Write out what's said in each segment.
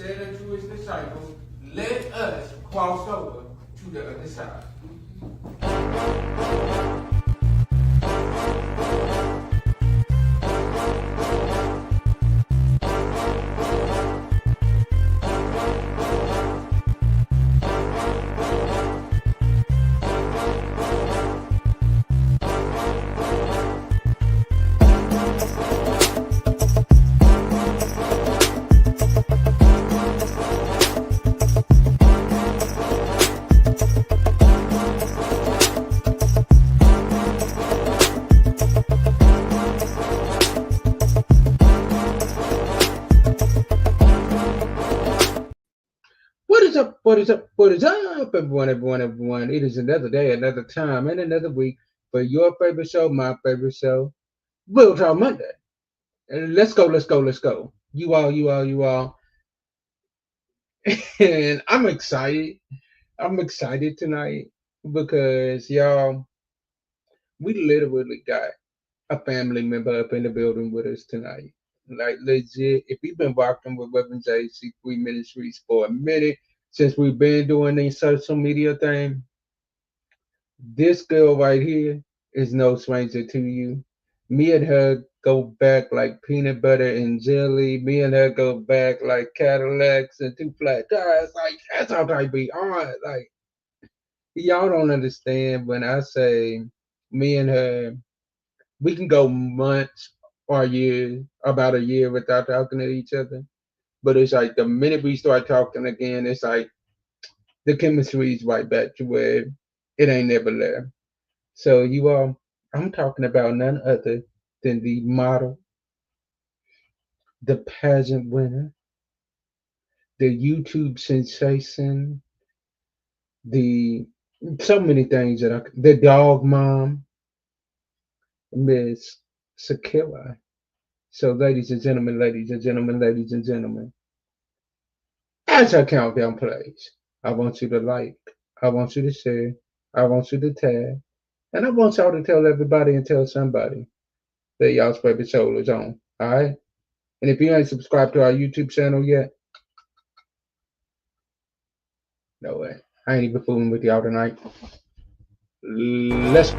said unto his disciples, let us cross over to the other side. What is up? What is up? What is up, everyone, everyone, everyone? It is another day, another time, and another week for your favorite show, my favorite show, Real Talk Monday. And let's go, let's go, let's go. You all, you all, you all. And I'm excited. I'm excited tonight because, y'all, we literally got a family member up in the building with us tonight. Like, legit, if you've been rocking with Weapons AC3 Ministries for a minute, since we've been doing these social media thing, this girl right here is no stranger to you. Me and her go back like peanut butter and jelly. Me and her go back like Cadillacs and two flat tires. Like, that's how I be on. Like, y'all don't understand when I say me and her, we can go months or years, about a year without talking to each other. But it's like the minute we start talking again, it's like the chemistry is right back to where it ain't never left. So you all, I'm talking about none other than the model, the pageant winner, the YouTube sensation, the so many things the dog mom, Miss Sakila. So ladies and gentlemen, ladies and gentlemen, ladies and gentlemen, as our countdown plays, I want you to like, I want you to share, I want you to tag, and I want y'all to tell everybody and tell somebody that y'all's favorite show is on. All right? And if you ain't subscribed to our YouTube channel yet, no way. I ain't even fooling with y'all tonight. Let's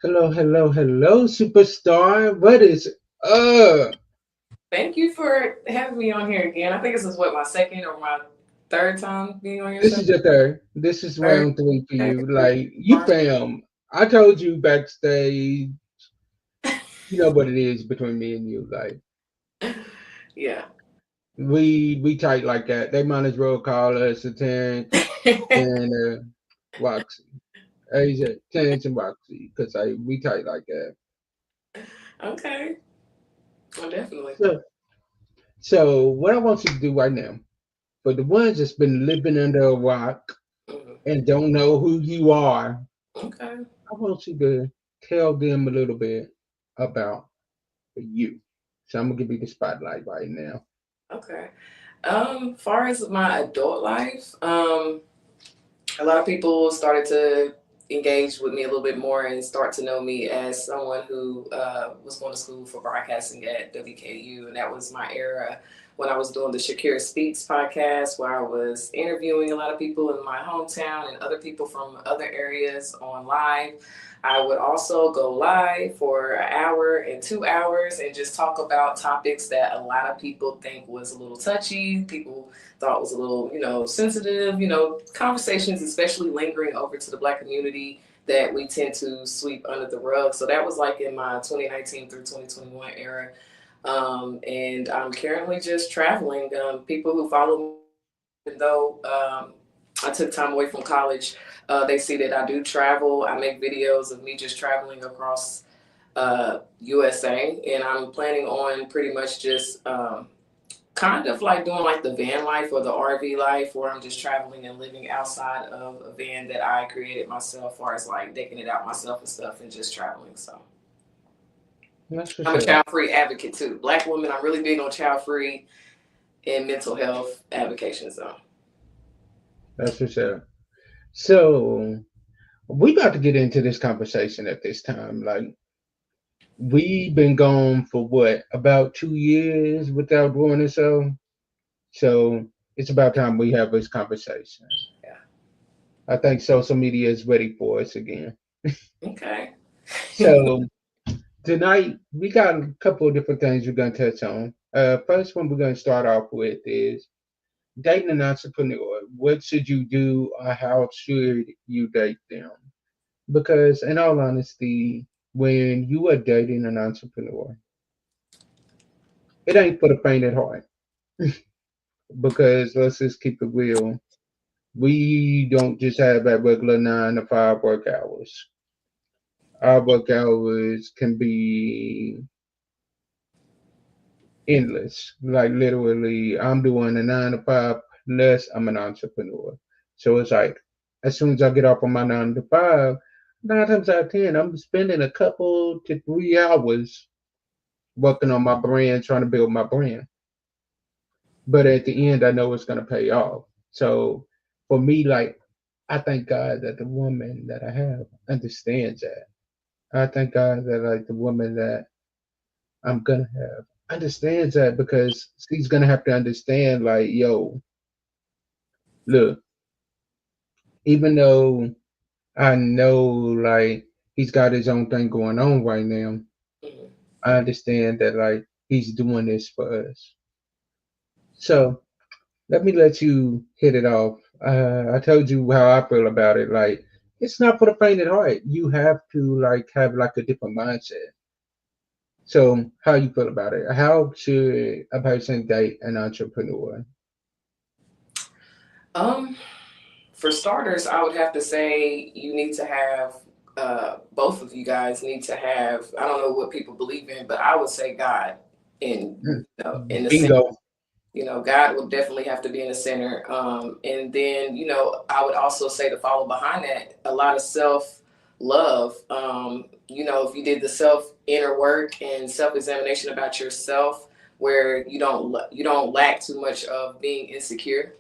hello, hello, hello, superstar. What is up? Thank you for having me on here again. I think this is what my second or my third time being on your This show. is your third. This is Third, round three for you. third, Like you fourth. fam. I told you backstage, you know what it is between me and you. Like Yeah. we tight like that. They might as well call us a Terrence and Roxy. Asia, Terrence and Roxy, because we tight like that. Okay. Well, definitely. So so what I want you to do right now, for the ones that's been living under a rock Mhm. and don't know who you are, Okay. I want you to tell them a little bit about you. So I'm gonna give you the spotlight right now. Okay. Far as my adult life, a lot of people started to engage with me a little bit more and start to know me as someone who was going to school for broadcasting at WKU, and that was my era when I was doing the Shakira Speaks podcast, where I was interviewing a lot of people in my hometown and other people from other areas on live. I would also go live for an hour and 2 hours and just talk about topics that a lot of people think was a little touchy, people thought was a little, sensitive, conversations, especially lingering over to the Black community that we tend to sweep under the rug. So that was like in my 2019 through 2021 era. And I'm currently just traveling. People who follow me, even though I took time away from college, they see that I do travel. I make videos of me just traveling across USA, and I'm planning on pretty much just kind of like doing like the van life or the RV life, where I'm just traveling and living outside of a van that I created myself, as far as like decking it out myself and stuff, and just traveling. So I'm a child free advocate too. Black woman, I'm really big on child free and mental health advocacy. So That's for sure. So we got to get into this conversation at this time. Like we've been gone for what, about 2 years without doing it, so it's about time we have this conversation. yeah. I think social media is ready for us again. Okay. So tonight we got a couple of different things we're gonna touch on. First one we're gonna start off with is dating an entrepreneur. What should you do, or how should you date them? Because in all honesty, when you are dating an entrepreneur, it ain't for the faint at heart. Because let's just keep it real. We don't just have that regular 9 to 5 work hours. Our work hours can be endless. Like literally, I'm doing a 9 to 5 plus I'm an entrepreneur. So it's like as soon as I get off on my 9 to 5, 9 times out of 10, I'm spending a couple to 3 hours working on my brand, trying to build my brand. But at the end, I know it's gonna pay off. So for me, like I thank God that the woman that I have understands that. I thank God that like the woman that I'm gonna have understands that, because she's gonna have to understand like, yo, look, even though I know like he's got his own thing going on right now, Mhm. I understand that like he's doing this for us. So let me let you hit it off. I told you how I feel about it. Like it's not for the faint at heart. You have to like have like a different mindset. So how you feel about it? How should a person date an entrepreneur? Um, for starters, I would have to say you need to have both of you guys need to have. I don't know what people believe in, but I would say God in Mm, in the center. bingo. God would definitely have to be in the center. And then I would also say to follow behind that a lot of self love. If you did the self inner work and self examination about yourself, where you don't lack too much of being insecure,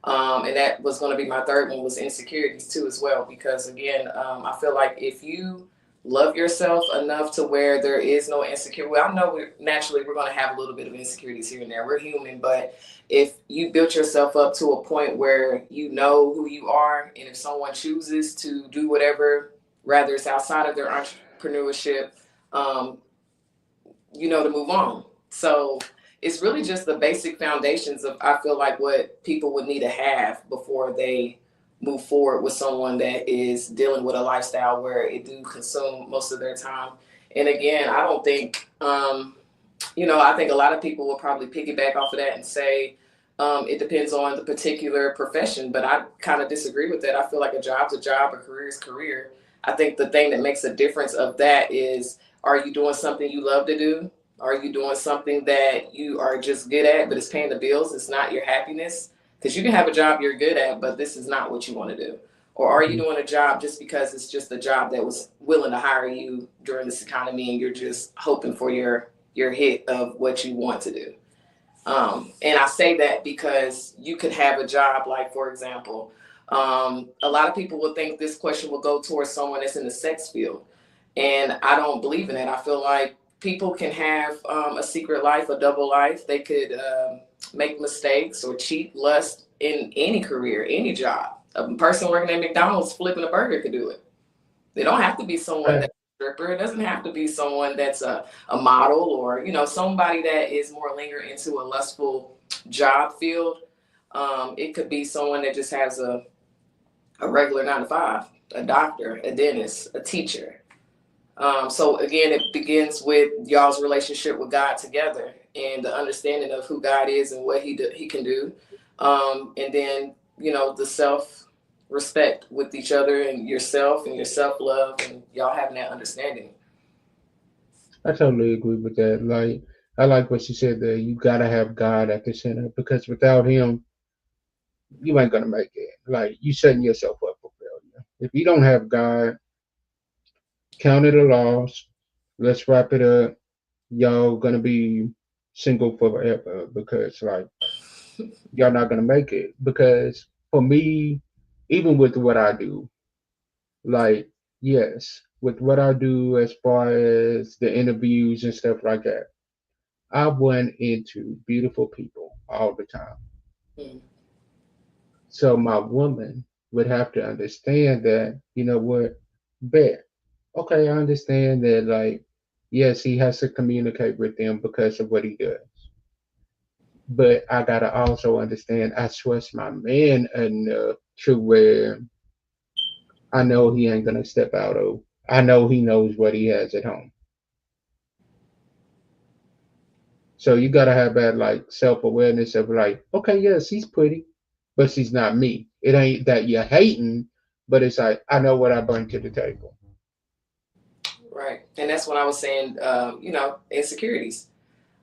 and that was going to be my third one, was insecurities too as well, because again, I feel like if you love yourself enough to where there is no insecurity, well, I know we're going to have a little bit of insecurities here and there, we're human, but if you built yourself up to a point where you know who you are, and if someone chooses to do whatever, rather it's outside of their entrepreneurship, um, to move on. So it's really just the basic foundations of, I feel like, what people would need to have before they move forward with someone that is dealing with a lifestyle where it do consume most of their time. And again, I don't think, I think a lot of people will probably piggyback off of that and say, it depends on the particular profession, but I kind of disagree with that. I feel like a job's a job, a career is career. I think the thing that makes a difference of that is, are you doing something you love to do? Are you doing something that you are just good at, but it's paying the bills? It's not your happiness. Because you can have a job you're good at, but this is not what you want to do. Or are you doing a job just because it's just a job that was willing to hire you during this economy, and you're just hoping for your hit of what you want to do? And I say that because you could have a job, like, for example, a lot of people will think this question will go towards someone that's in the sex field. And I don't believe in that. I feel like people can have a secret life, a double life. They could make mistakes or cheat, lust in any career, any job. A person working at McDonald's flipping a burger could do it. They don't have to be someone I, that's a stripper. It doesn't have to be someone that's a model or, you know, somebody that is more linger into a lustful job field. It could be someone that just has a regular 9 to 5, a doctor, a dentist, a teacher. So again, it begins with y'all's relationship with God together and the understanding of who God is and what he can do. And then, you know, the self respect with each other and your self love and y'all having that understanding. I totally agree with that. Like, I like what you said there. You gotta have God at the center because without Him, you ain't gonna make it. Like, you setting yourself up for failure. If you don't have God, count it a loss. Let's wrap it up. Y'all gonna be single forever because like y'all not gonna make it. Because for me, even with what I do, like yes, with what I do as far as the interviews and stuff like that, I run into beautiful people all the time. Mm. So my woman would have to understand that, you know what, bet. Okay, I understand that like yes, he has to communicate with them because of what he does. But I gotta also understand I trust my man enough to where I know he ain't gonna step out of. I know he knows what he has at home. So you gotta have that like self awareness of like, okay, yes, she's pretty, but she's not me. It ain't that you're hating, but it's like I know what I bring to the table. Right. And that's when I was saying, you know, insecurities.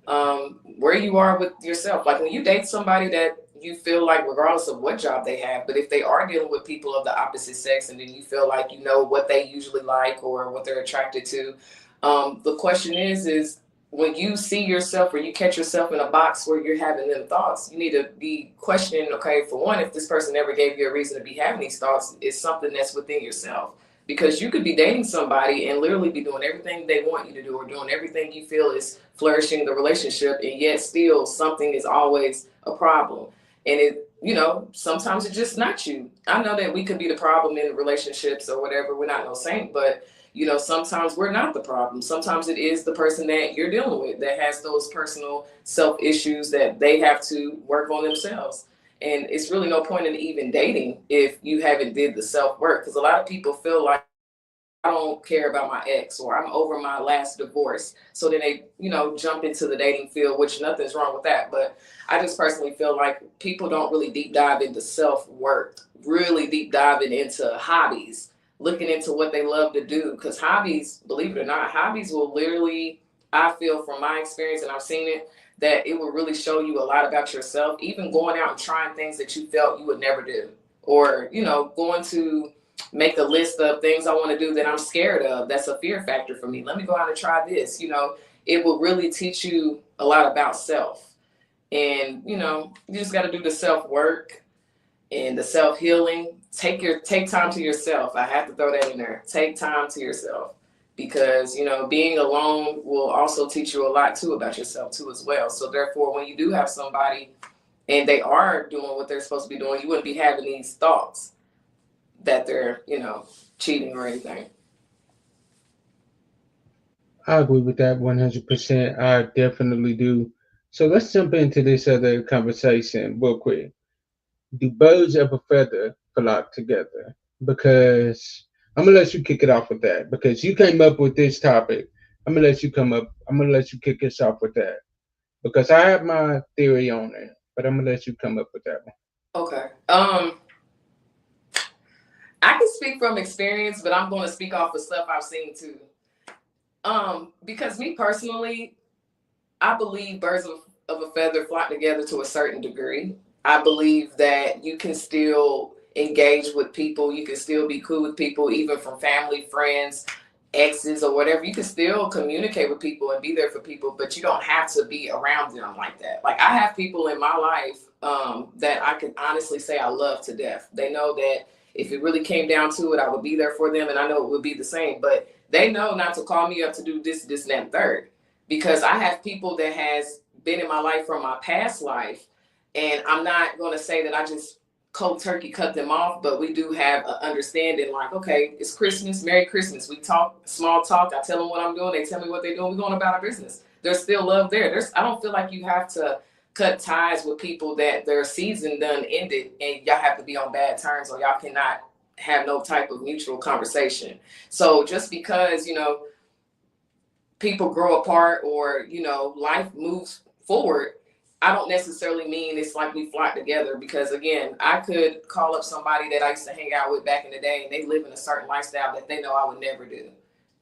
Where you are with yourself. Like when you date somebody that you feel like, regardless of what job they have, but if they are dealing with people of the opposite sex, and then you feel like you know what they usually like or what they're attracted to, the question is when you see yourself or you catch yourself in a box where you're having them thoughts, you need to be questioning. Okay, for one, if this person never gave you a reason to be having these thoughts, it's something that's within yourself because you could be dating somebody and literally be doing everything they want you to do or doing everything you feel is flourishing the relationship, and yet still something is always a problem. And it, you know, sometimes it's just not you. I know that we could be the problem in relationships or whatever. We're not no saint, but you know, sometimes we're not the problem. Sometimes it is the person that you're dealing with that has those personal self issues that they have to work on themselves. And it's really no point in even dating if you haven't did the self work, because a lot of people feel like I don't care about my ex or I'm over my last divorce. So then they, you know, jump into the dating field, which nothing's wrong with that. But I just personally feel like people don't really deep dive into self work, really deep diving into hobbies, looking into what they love to do. Because hobbies, believe it or not, hobbies will literally, I feel from my experience, and I've seen it, that it will really show you a lot about yourself, even going out and trying things that you felt you would never do. Or, you know, going to make a list of things I want to do that I'm scared of. That's a fear factor for me. Let me go out and try this. You know, it will really teach you a lot about self. And, you know, you just got to do the self work and the self healing. Take time to yourself. I have to throw that in there. Take time to yourself because, you know, being alone will also teach you a lot too about yourself too as well. So therefore, when you do have somebody and they are doing what they're supposed to be doing, you wouldn't be having these thoughts that they're, you know, cheating or anything. I agree with that 100%. I definitely do. So let's jump into this other conversation real quick. Do birds of a feather flock together? Because I'm gonna let you kick it off with that because you came up with this topic. I'm gonna let you come up. I'm gonna let you kick us off with that because I have my theory on it, but I'm gonna let you come up with that one. Okay. I can speak from experience, but I'm going to speak off of stuff I've seen too. Because me personally, I believe birds of a feather flock together to a certain degree. I believe that you can still engage with people. You can still be cool with people, even from family, friends, exes, or whatever. You can still communicate with people and be there for people, but you don't have to be around them like that. Like I have people in my life that I can honestly say I love to death. They know that if it really came down to it, I would be there for them, and I know it would be the same. But they know not to call me up to do this, and that, and third, because I have people that has been in my life from my past life And I'm not going to say that I just cold turkey cut them off, but we do have an understanding like, okay, it's Christmas, Merry Christmas. We talk, small talk. I tell them what I'm doing. They tell me what they're doing. We're going about our business. There's still love there. I don't feel like you have to cut ties with people that their season done ended and y'all have to be on bad terms or y'all cannot have no type of mutual conversation. So just because, you know, people grow apart or, you know, life moves forward, I don't necessarily mean it's like we flock together, because again, I could call up somebody that I used to hang out with back in the day and they live in a certain lifestyle that they know I would never do.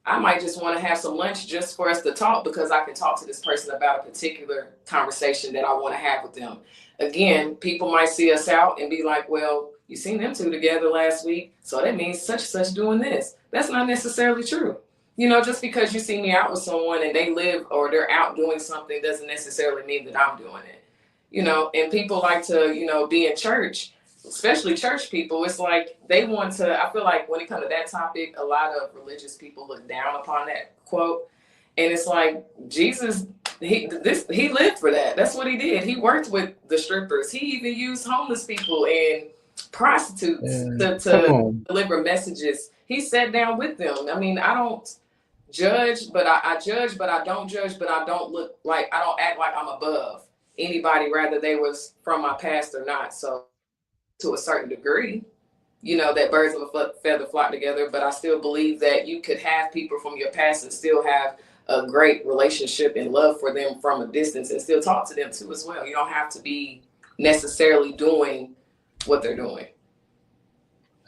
I might just want to have some lunch just for us to talk because I can talk to this person about a particular conversation that I want to have with them. Again, people might see us out and be like, well, you seen them two together last week, so that means such and such doing this. That's not necessarily true. You know, just because you see me out with someone and they live or they're out doing something doesn't necessarily mean that I'm doing it. You know, and people like to, you know, be in church, especially church people. It's like they want to, I feel like when it comes to that topic, a lot of religious people look down upon that quote. And it's like Jesus, he lived for that. That's what he did. He worked with the strippers. He even used homeless people and prostitutes to deliver messages. He sat down with them. I mean, I don't judge, but I judge, but I don't judge, but I don't look like, I don't act like I'm above anybody, rather they was from my past or not. So to a certain degree, you know, that birds of a feather flock together, but I still believe that you could have people from your past and still have a great relationship and love for them from a distance and still talk to them too as well. You don't have to be necessarily doing what they're doing.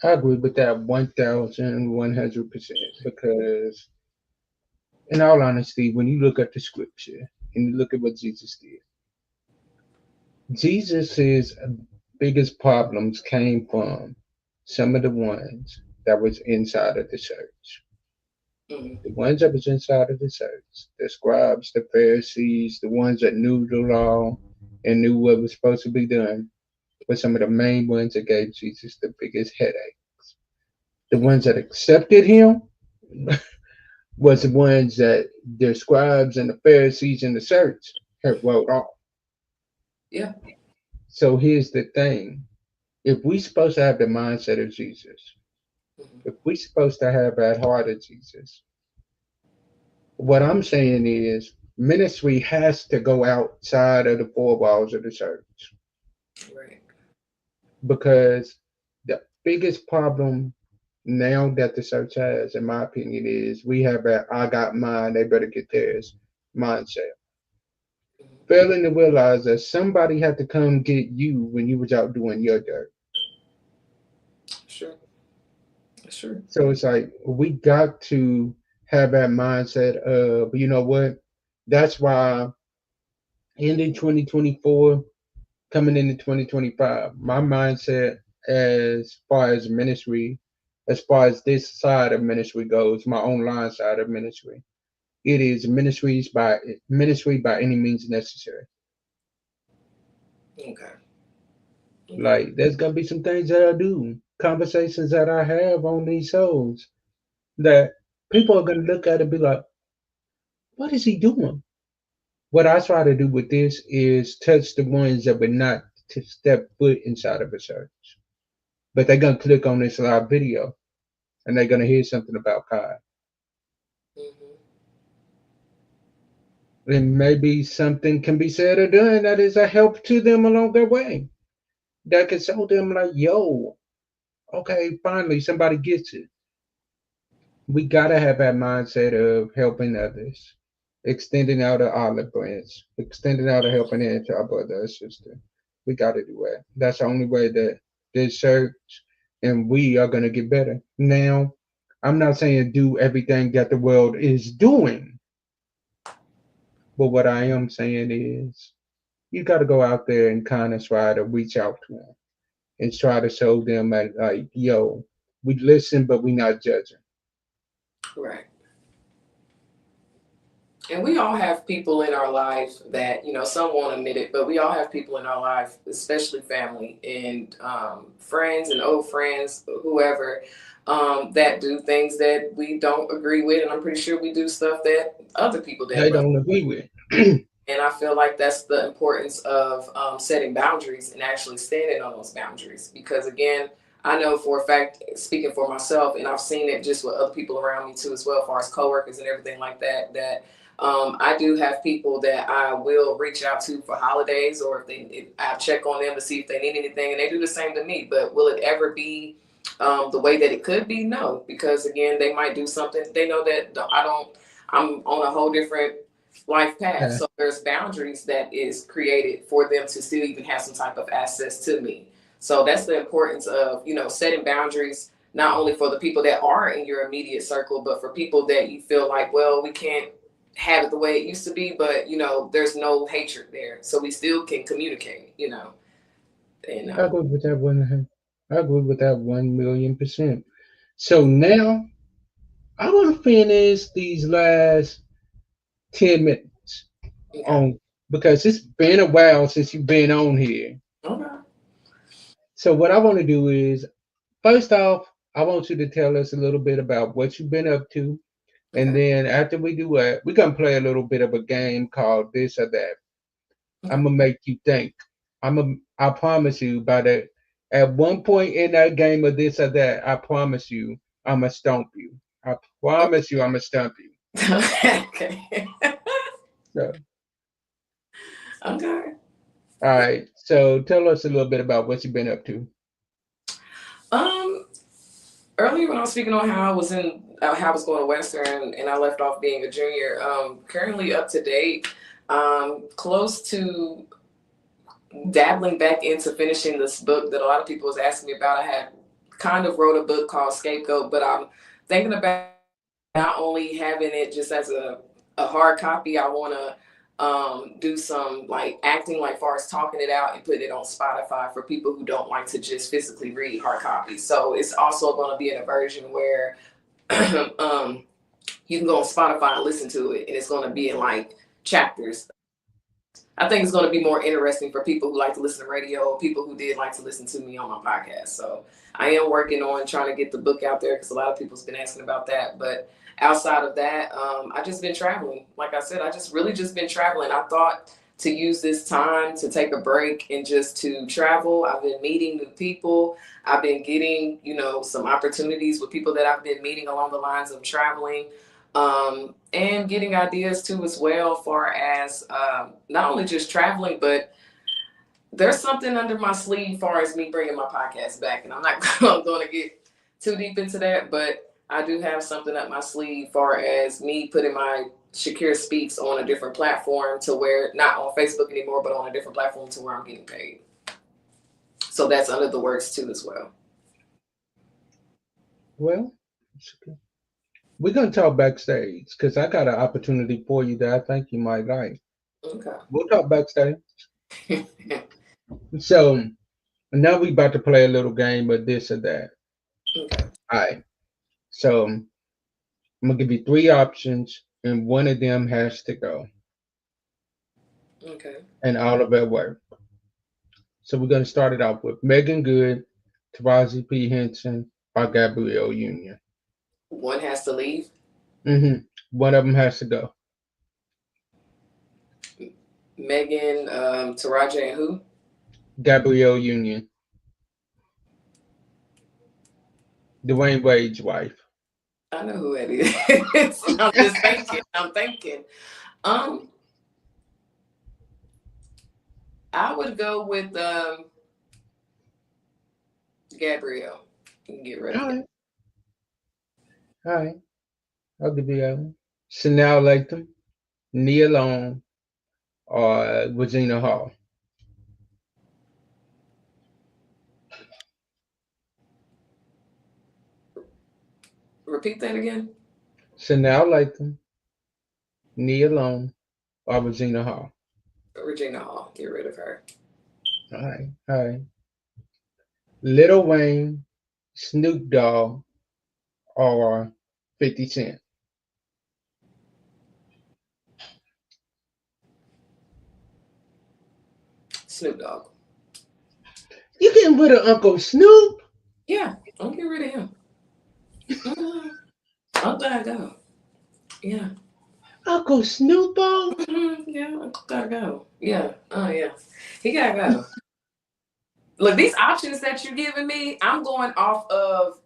I agree with that 1,100%, because in all honesty, when you look at the scripture and you look at what Jesus did, Jesus's biggest problems came from some of the ones that was inside of the church. Mm-hmm. The ones that was inside of the church, the scribes, the Pharisees, the ones that knew the law and knew what was supposed to be done, were some of the main ones that gave Jesus the biggest headaches. The ones that accepted him was the ones that the scribes and the Pharisees and the church had wrote off. Yeah. So here's the thing. If we supposed to have the mindset of Jesus, if we supposed to have that heart of Jesus, what I'm saying is ministry has to go outside of the four walls of the church. Right. Because the biggest problem now that the church has, in my opinion, is we have that I got mine, they better get theirs mindset. Failing to realize that somebody had to come get you when you was out doing your dirt. Sure. Sure. So it's like we got to have that mindset of, you know what? That's why ending 2024, coming into 2025, my mindset as far as ministry, as far as this side of ministry goes, my online side of ministry, it is ministry by any means necessary. Okay. Like there's gonna be some things that I do, conversations that I have on these shows that people are gonna look at and be like, what is he doing? What I try to do with this is touch the ones that would not to step foot inside of a church. But they're gonna click on this live video and they're gonna hear something about God. Mm-hmm. And maybe something can be said or done that is a help to them along their way. That can show them like, yo, okay, finally somebody gets it. We gotta have that mindset of helping others, extending out an olive branch, extending out a helping hand to our brother or sister. We gotta do that. That's the only way that this church and we are gonna get better. Now, I'm not saying do everything that the world is doing, but what I am saying is you gotta go out there and kind of try to reach out to them and try to show them like, yo, we listen, but we not judging. Right. And we all have people in our life that, you know, some won't admit it, but we all have people in our life, especially family and friends and old friends, whoever, that do things that we don't agree with. And I'm pretty sure we do stuff that other people They didn't. don't agree with. And I feel like that's the importance of setting boundaries and actually standing on those boundaries. Because again, I know for a fact, speaking for myself, and I've seen it just with other people around me too as well, as far as coworkers and everything like that, that I do have people that I will reach out to for holidays, or if I check on them to see if they need anything, and they do the same to me. But will it ever be the way that it could be? No, because again, they might do something. They know that I don't. I'm on a whole different life path. Yeah. So there's boundaries that is created for them to still even have some type of access to me. So that's the importance of, setting boundaries, not only for the people that are in your immediate circle, but for people that you feel like, well, we can't have it the way it used to be, but there's no hatred there. So we still can communicate. And I agree with that one. I agree with that 1,000,000%. So now I want to finish these last 10 minutes okay. on because it's been a while since you've been on here. Okay. So what I want to do is first off, I want you to tell us a little bit about what you've been up to. And Okay. then after we do that, we're gonna play a little bit of a game called this or that. Okay. I'm gonna make you think. I promise you by the at one point in that game of this or that, I promise you I'ma stomp you. I promise you I'ma stomp you. Okay. So Okay. all right. So tell us a little bit about what you've been up to. Um, Earlier when I was speaking on how I was going to Western and I left off being a junior. Currently up to date. Close to dabbling back into finishing this book that a lot of people was asking me about. I had kind of wrote a book called Scapegoat, but I'm thinking about not only having it just as a hard copy. I want to do some like acting, like far as talking it out and putting it on Spotify for people who don't like to just physically read hard copies. So it's also going to be in a version where you can go on Spotify and listen to it, and it's going to be in like chapters. I think it's going to be more interesting for people who like to listen to radio, or people who did like to listen to me on my podcast. So I am working on trying to get the book out there because a lot of people's been asking about that. But outside of that, I just been traveling. Like I said, I just really just been traveling. I thought to use this time to take a break and just to travel. I've been meeting new people. I've been getting, some opportunities with people that I've been meeting along the lines of traveling, and getting ideas too as well, far as not only just traveling, but there's something under my sleeve far as me bringing my podcast back, and I'm not going to get too deep into that, but I do have something up my sleeve far as me putting my Shakira Speaks on a different platform, to where not on Facebook anymore, but on a different platform to where I'm getting paid. So that's under the works too as well. Well, we're gonna talk backstage because I got an opportunity for you that I think you might like. Okay. We'll talk backstage. So now we about to play a little game of this or that. Okay. All right. So I'm gonna give you three options, and one of them has to go, Okay. and all of it work. So we're gonna start it off with Megan Good, Taraji P Henson, or Gabrielle Union. One has to leave. One of them has to go. Megan, Taraja, and who? Gabrielle Union, Dwayne Wade's wife. I know who it is. I'm just thinking. I'm thinking. Um, I would go with Gabrielle. You can get rid of All it. right, all right. I'll give you that one. Chanel Latham, Nia Long, or Regina Hall. Repeat that again. Chanel Latham, Nia Long, or Regina Hall. Regina Hall. Get rid of her. All right, all right. Little Wayne, Snoop Dogg, or 50 Cent. Snoop Dogg. You getting rid of Uncle Snoop? Yeah, I'm getting rid of him. Mhm. I'll let go. Yeah. Uncle Snoop Dogg? Yeah, Uncle gotta go. Yeah. Oh yeah. He gotta go. Look, these options that you're giving me, I'm going off of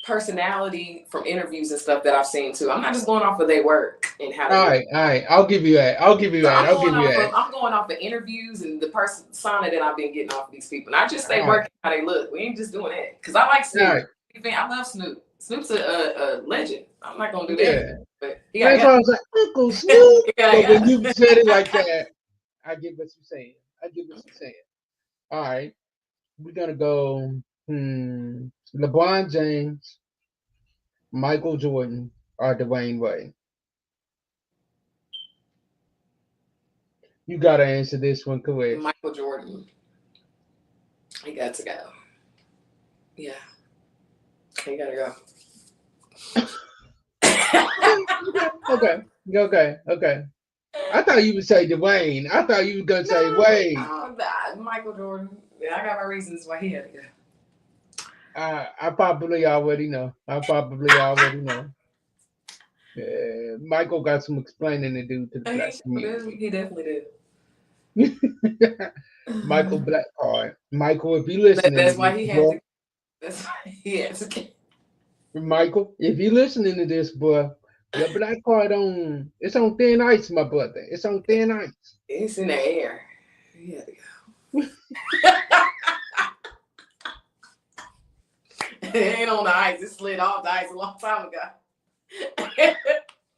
personality from interviews and stuff that I've seen too. I'm not just going off of their work and how they All look. right, all right. I'll give you that. I'll give you So that. I'll give you that. I'm going off of interviews and the persona that I've been getting off of these people. Not just they All work right, and how they look. We ain't just doing that. Because I like all Snoop. right. I love Snoop. Snoop's a legend. I'm not gonna do that. Yeah. But he That's got why I was like, Uncle Snoop. But when you yeah. said it like that, I get what you're saying. I get what you're saying. All right. We're gonna go LeBron James, Michael Jordan, or Dwayne Wade. You gotta answer this one correct. Michael Jordan. He got to go. Yeah. He gotta go. Okay, okay, okay. I thought you would say Dwayne. I thought you were gonna say Wade. Michael Jordan. Yeah, I got my reasons why he had to go. I probably already know. I probably already know. Yeah, Michael got some explaining to do to the He black sure did. community. He definitely Michael did. Blackheart. Michael, if you listening to That's this, why he had boy, to. That's why he had to. Michael, if you listening to this, boy, your black card it's on thin ice, my brother. It's on thin ice. It's in the air. He had to go. It ain't on the ice. It slid off the ice a long time ago.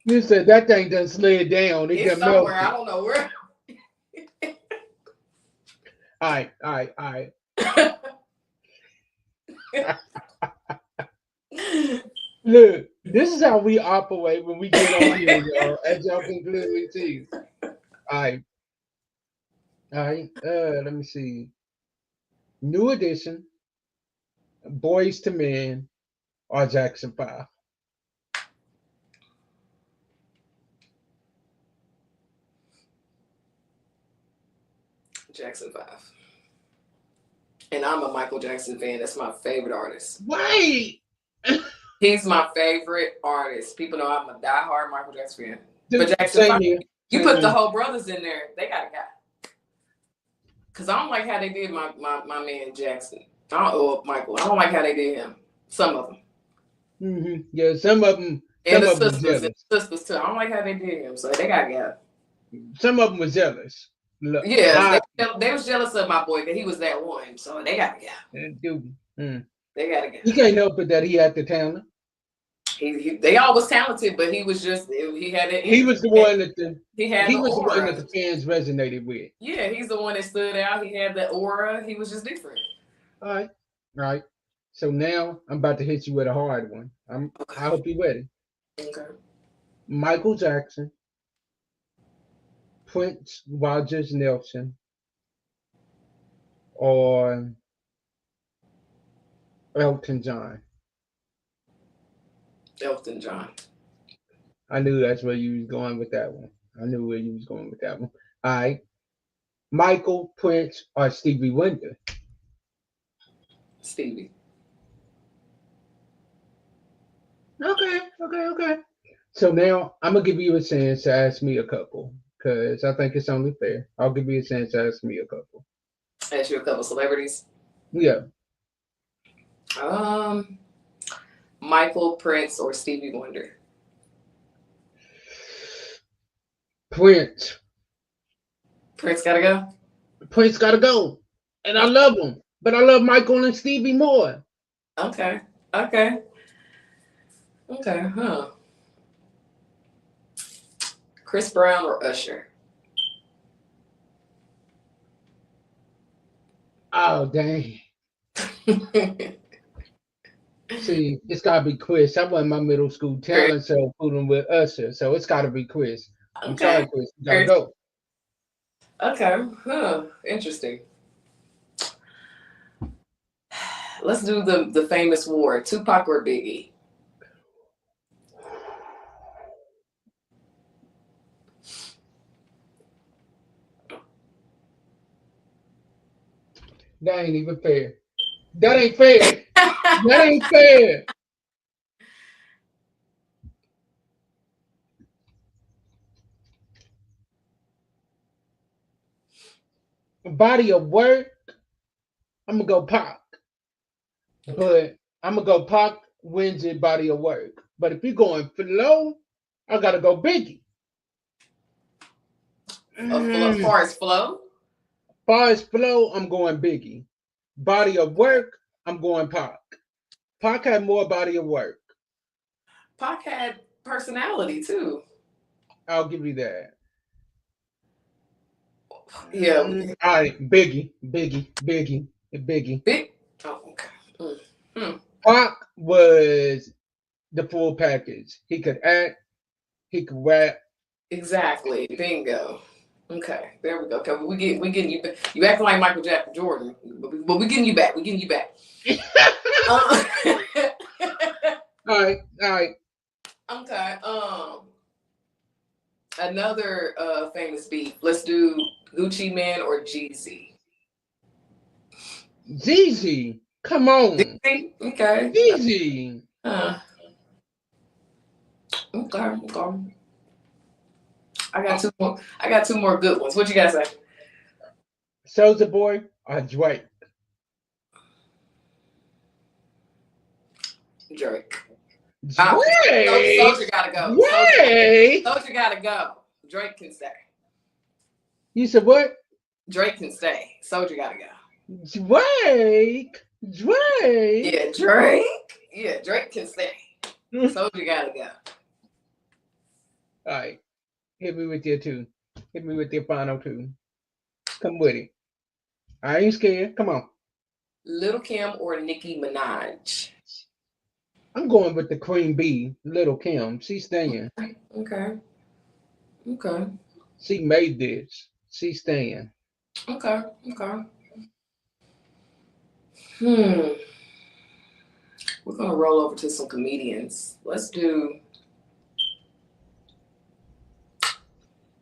You said that thing done slid down. It It's done somewhere. I melted. don't know where. All right, all right, all right. Look, this is how we operate when we get on here, y'all. As y'all can clearly see. All right, all right. Let me see. New Edition, Boys to Men, or Jackson 5. Jackson 5. And I'm a Michael Jackson fan. That's my favorite artist. Wait. He's my favorite artist. People know I'm a diehard Michael Jackson fan. Dude, But Jackson 5, here. you put the whole brothers in there, they got a guy. Because I don't like how they did my man Jackson. Michael. I don't like how they did him. Some of them. Mm-hmm. Yeah, some of them. And Some the of them were sisters. jealous. Sisters too. I don't like how they did him. So they got a guy. Some of them were jealous. Look, Yeah, they was jealous of my boy because he was that one. So they got a guy. Dude, They got a guy. you can't help it that he had the talent. They all was talented, but he was just he had it. He was the one that he was the one aura. that the fans resonated with. Yeah, he's the one that stood out. He had the aura. He was just different. All right, all right. So now I'm about to hit you with a hard one. I hope you're ready. Okay. Michael Jackson, Prince Rogers Nelson, or Elton John. Elton John. I knew that's where you was going with that one. I knew where you was going with that one. All right. Michael, Prince, or Stevie Wonder? Stevie. Okay, okay, okay. So now I'm gonna give you a chance to ask me a couple because I think it's only fair. I'll give you a chance to ask me a couple. Ask you a couple celebrities. Yeah. Michael, Prince, or Stevie Wonder? Prince. Prince gotta go. Prince gotta go, and I love him, but I love Michael and Stevie more. Okay. Okay. Okay. Huh. Chris Brown or Usher? Oh dang. See, it's gotta be Chris. I won my middle school talent show fooling with Usher, so it's gotta be Chris. I'm sorry, Chris. You gotta go. Okay. Huh. Interesting. Let's do the famous war. Tupac or Biggie? That ain't even fair. That ain't fair. That ain't fair. Body of work, I'm gonna go Pac. Okay. But I'm gonna go Pac wins it body of work. But if you're going flow, I gotta go Biggie. Far as flow, Far as flow, I'm going Biggie. Body of work, I'm going Pac. Pac had more body of work. Pac had personality too. I'll give you that. Yeah. All right, Biggie. Big. Oh, okay. Mm. Pac was the full package. He could act, he could rap. Exactly. Bingo. Okay, there we go. Okay, we getting you back. You acting like Michael Jackson Jordan, but we getting you back. We getting you back. All right, all right. Okay. Another famous beat. Let's do Gucci Mane or Jeezy. Jeezy, come on. Jeezy? Okay. Jeezy. Okay. I got two more. I got two more good ones. What you guys say? Soulja Boy or Drake? Drake. Drake. Soulja gotta go. Drake. Soulja gotta go. Drake can stay. You said what? Drake can stay. Soulja gotta go. Drake. Yeah, Drake. Yeah, Drake can stay. Soulja gotta go. All right. Hit me with your two. Hit me with your final two. Come with it. I ain't scared. Come on. Lil' Kim or Nicki Minaj? I'm going with the Queen Bee, Little Kim. She's staying. Okay. She made this. She's staying. Okay. We're gonna roll over to some comedians. Let's do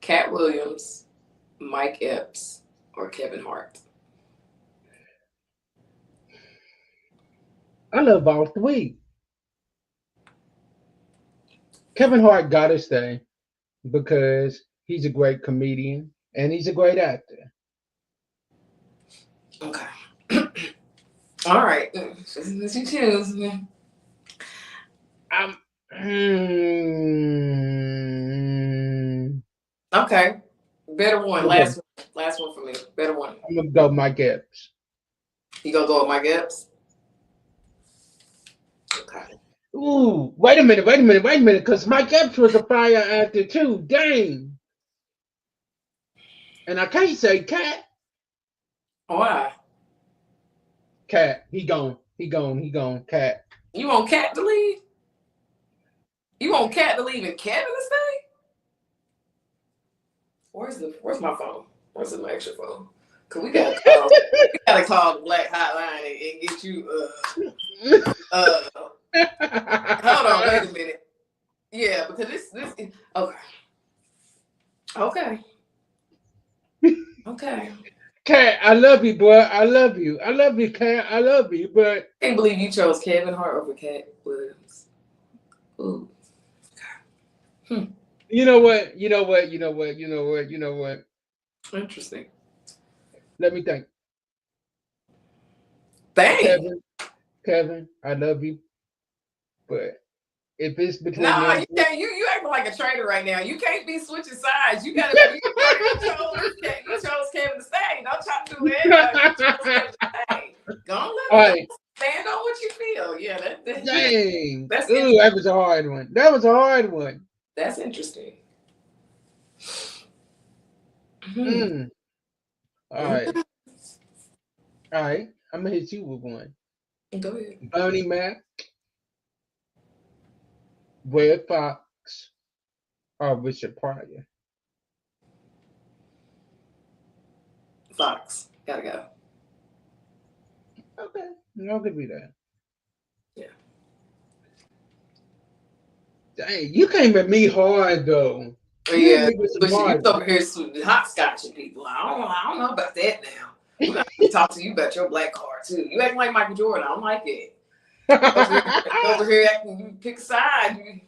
Cat Williams, Mike Epps, or Kevin Hart. I love all three. Kevin Hart got to stay because he's a great comedian and he's a great actor. Okay. All right. Let's you choose. Okay. Better one. Last one for me. Better one. I'm gonna go Mike Epps. You gonna go with Mike Epps? Okay. Ooh, wait a minute, because Mike Epps was a fire actor too. Dang. And I can't say Cat. Why? Cat. He gone. Cat. You want Cat to leave? You want Cat to leave and Kevin to stay? Where's my phone? Where's my extra phone? Cause we gotta call the Black Hotline and get you hold on, wait a minute. Yeah, because this okay. Cat, I love you, boy. I love you, Cat. I love you, but I can't believe you chose Kevin Hart over Cat Williams. Ooh. You know what? Interesting. Let me think. Bang. Kevin, I love you, but if it's between you can't. You acting like a traitor right now. You can't be switching sides. You gotta. You chose Kevin to stay. Don't try to do it. You chose Kevin to stay. Go let him stand on what you feel. Yeah, dang. That's that was a hard one. That's interesting. All right. I'm gonna hit you with one. Go ahead. Bernie Mac, Red Fox, or Richard Pryor. Fox. Gotta go. Okay. I'll give you that. Yeah. Dang, you came at me hard though. Yeah, but you over here hot scotching people. I don't know about that now. We gotta talk to you about your black card too. You acting like Michael Jordan. I don't like it. Over here acting, you pick a side.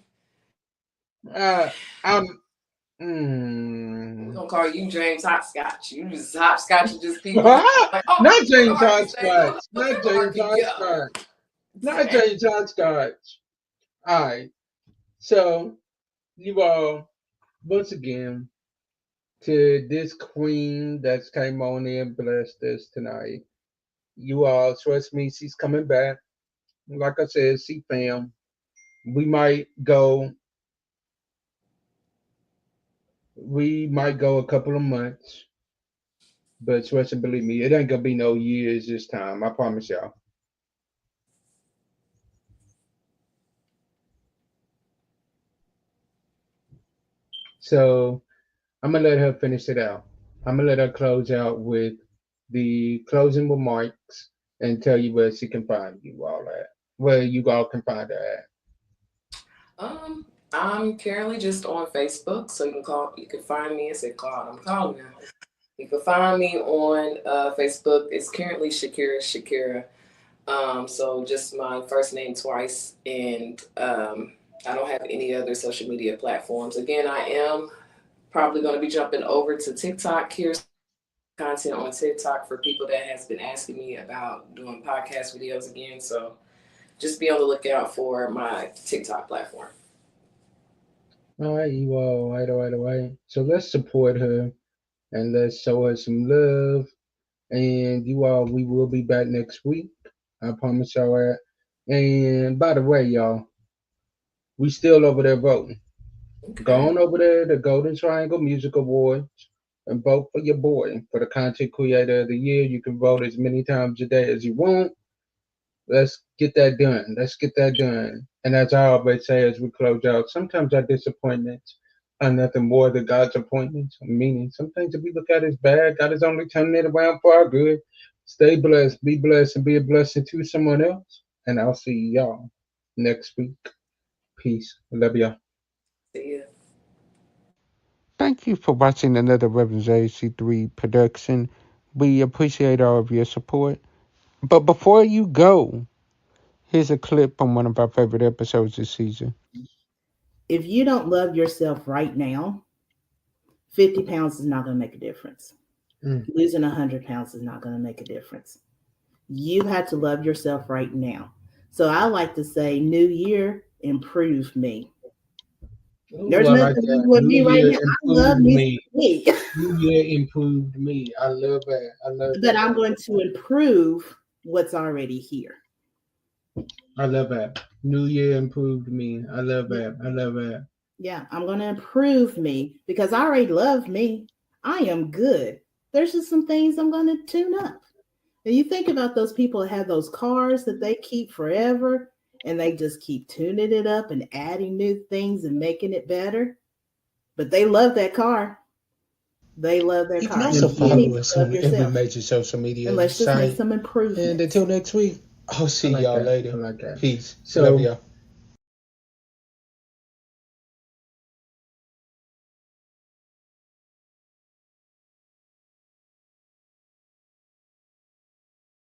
We're gonna call you James Hopscotch. You just hopscotch and just people like, oh, Not James sorry, Hopscotch. Not James Hopscotch. Not James Hopscotch. All right. So you all, once again, to this queen that's came on in and blessed us tonight. You all trust me, she's coming back. Like I said, she fam. We might go. We might go a couple of months, but trust and believe me, it ain't gonna be no years this time. I promise y'all. So I'm gonna let her finish it out. I'm gonna let her close out with the closing remarks and tell you where she can find you all at. Where you all can find her at. I'm currently just on Facebook, so you can find me. I said call. I'm calling now. You can find me on Facebook. It's currently Shakira. So just my first name twice, and I don't have any other social media platforms. Again, I am probably going to be jumping over to TikTok. Here's content on TikTok for people that has been asking me about doing podcast videos again. So just be on the lookout for my TikTok platform. All right, you all, all right. So let's support her and let's show her some love. And you all, we will be back next week. I promise y'all that. And by the way, y'all, we still over there voting. Okay. Go on over there, the Golden Triangle Music Awards, and vote for your boy for the Content Creator of the Year. You can vote as many times a day as you want. Let's get that done. Let's get that done. And as I always say as we close out, sometimes our disappointments are nothing more than God's appointments. Meaning, some things that we look at as bad, God is only turning it around for our good. Stay blessed, be blessed, and be a blessing to someone else. And I'll see y'all next week. Peace. I love y'all. See ya. Thank you for watching another Reverend JC3 production. We appreciate all of your support. But before you go, here's a clip from one of our favorite episodes this season. If you don't love yourself right now, 50 pounds is not going to make a difference. Losing 100 pounds is not going to make a difference. You have to love yourself right now. So I like to say, New Year, improve me. Ooh, there's nothing wrong with me right now. I love me. New Year improved me. I love that. I love that. But I'm going to improve what's already here. I love that. New Year improved me. I love that. I love that. Yeah, I'm going to improve me because I already love me. I am good. There's just some things I'm going to tune up. And you think about those people that have those cars that they keep forever and they just keep tuning it up and adding new things and making it better. But they love that car. They love their car. You can also follow us on every major social media and let's just make some improvements. And until next week, I'll see y'all later. Peace. So, love y'all.